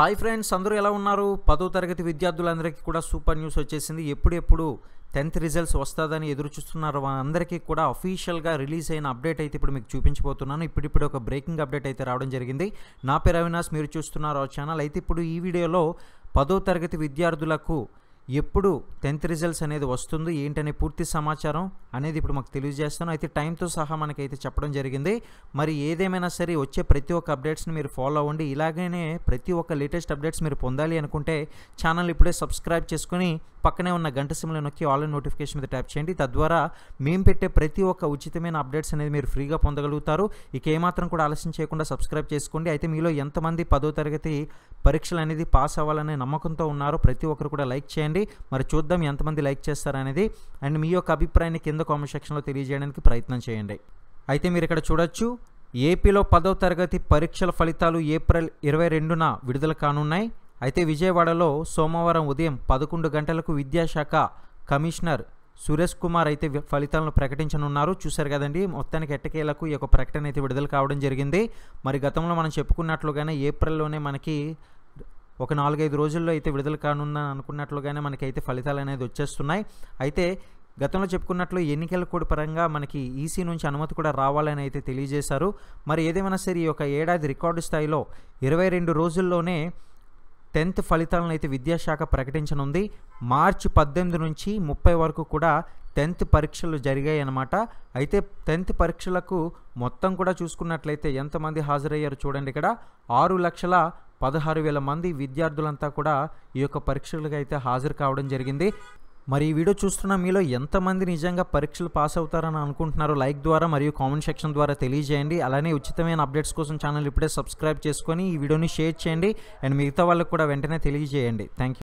Hi friends, అందరూ ఎలా ఉన్నారు? 10వ తరగతి విద్యార్థులందరికీ కూడా సూపర్ న్యూస్ వచ్చేసింది. ఎప్పుడెప్పుడు 10th రిజల్ట్స్ వస్తుందని ఎదురు చూస్తున్నారు అందరికీ కూడా అఫీషియల్గా రిలీజ్ అయిన అప్డేట్ అయితే ఇప్పుడు మీకు చూపించబోతున్నాను. ఇప్పుడు ఒక బ్రేకింగ్ అప్డేట్ అయితే రావడం జరిగింది. నా పేరు అవినాష్, మీరు చూస్తున్నారు ఆ ఛానల్. అయితే ఇప్పుడు ఈ వీడియోలో 10వ తరగతి విద్యార్థులకు ఎప్పుడు 10th రిజల్ట్స్ అనేది వస్తుంది ఏంటనే పూర్తి సమాచారం అనేది ఇప్పుడు మాకు తెలియజేస్తాను. అయితే టైంతో సహా మనకైతే చెప్పడం జరిగింది. మరి ఏదేమైనా సరే వచ్చే ప్రతి ఒక్క అప్డేట్స్ని మీరు ఫాలో అవ్వండి. ఇలాగనే ప్రతి ఒక్క లేటెస్ట్ అప్డేట్స్ మీరు పొందాలి అనుకుంటే ఛానల్ ఇప్పుడే సబ్స్క్రైబ్ చేసుకుని పక్కనే ఉన్న గంట సింబల్ నొక్కి ఆల్ ఇన్ నోటిఫికేషన్ మీద ట్యాప్ చేయండి. తద్వారా మేము పెట్టే ప్రతి ఒక్క ఉచితమైన అప్డేట్స్ అనేది మీరు ఫ్రీగా పొందగలుగుతారు. ఇక ఏమాత్రం కూడా ఆలస్యం చేయకుండా సబ్స్క్రైబ్ చేసుకోండి. అయితే మీలో ఎంతమంది 10వ తరగతి పరీక్షలు అనేది పాస్ అవ్వాలనే నమ్మకంతో ఉన్నారో ప్రతి ఒక్కరు కూడా లైక్ చేయండి. మరి చూద్దాం ఎంతమంది లైక్ చేస్తారనేది. అండ్ మీ యొక్క అభిప్రాయాన్ని కింద కామెంట్ సెక్షన్లో తెలియజేయడానికి ప్రయత్నం చేయండి. అయితే మీరు ఇక్కడ చూడొచ్చు, ఏపీలో 10వ తరగతి పరీక్షల ఫలితాలు ఏప్రిల్ 22న విడుదల కానున్నాయి. అయితే విజయవాడలో సోమవారం ఉదయం 11 గంటలకు విద్యాశాఖ కమిషనర్ సురేష్ కుమార్ అయితే ఫలితాలను ప్రకటించనున్నారు. చూశారు కదండి, మొత్తానికి ఎట్టకేలకు ఈ యొక్క ప్రకటన అయితే విడుదల కావడం జరిగింది. మరి గతంలో మనం చెప్పుకున్నట్లుగానే ఏప్రిల్లోనే మనకి ఒక 4-5 రోజుల్లో అయితే విడుదల కానుందని అనుకున్నట్లుగానే మనకైతే ఫలితాలు అనేది వచ్చేస్తున్నాయి. అయితే గతంలో చెప్పుకున్నట్లు ఎన్నికల కోడ్ పరంగా మనకి ఈసీ నుంచి అనుమతి కూడా రావాలని అయితే తెలియజేశారు. మరి ఏదేమైనా సరే ఈ యొక్క ఏడాది రికార్డు స్థాయిలో 22 రోజుల్లోనే 10th ఫలితాలను అయితే విద్యాశాఖ ప్రకటించనుంది. మార్చి 18 నుంచి 30 వరకు కూడా 10th పరీక్షలు జరిగాయి అన్నమాట. అయితే 10th పరీక్షలకు మొత్తం కూడా చూసుకున్నట్లయితే ఎంతమంది హాజరయ్యారు చూడండి. ఇక్కడ 6,16,000 మంది విద్యార్థులంతా కూడా ఈ యొక్క పరీక్షలకు అయితే హాజరు కావడం జరిగింది. మరి ఈ వీడియో చూస్తున్న మీలో ఎంతమంది నిజంగా పరీక్షలు పాస్ అవుతారని అనుకుంటున్నారో లైక్ ద్వారా మరియు కామెంట్ సెక్షన్ ద్వారా తెలియజేయండి. అలానే ఉచితమైన అప్డేట్స్ కోసం ఛానల్ ఇప్పుడే సబ్స్క్రైబ్ చేసుకొని ఈ వీడియోని షేర్ చేయండి అండ్ మిగతా వాళ్ళకు కూడా వెంటనే తెలియజేయండి. Thank you.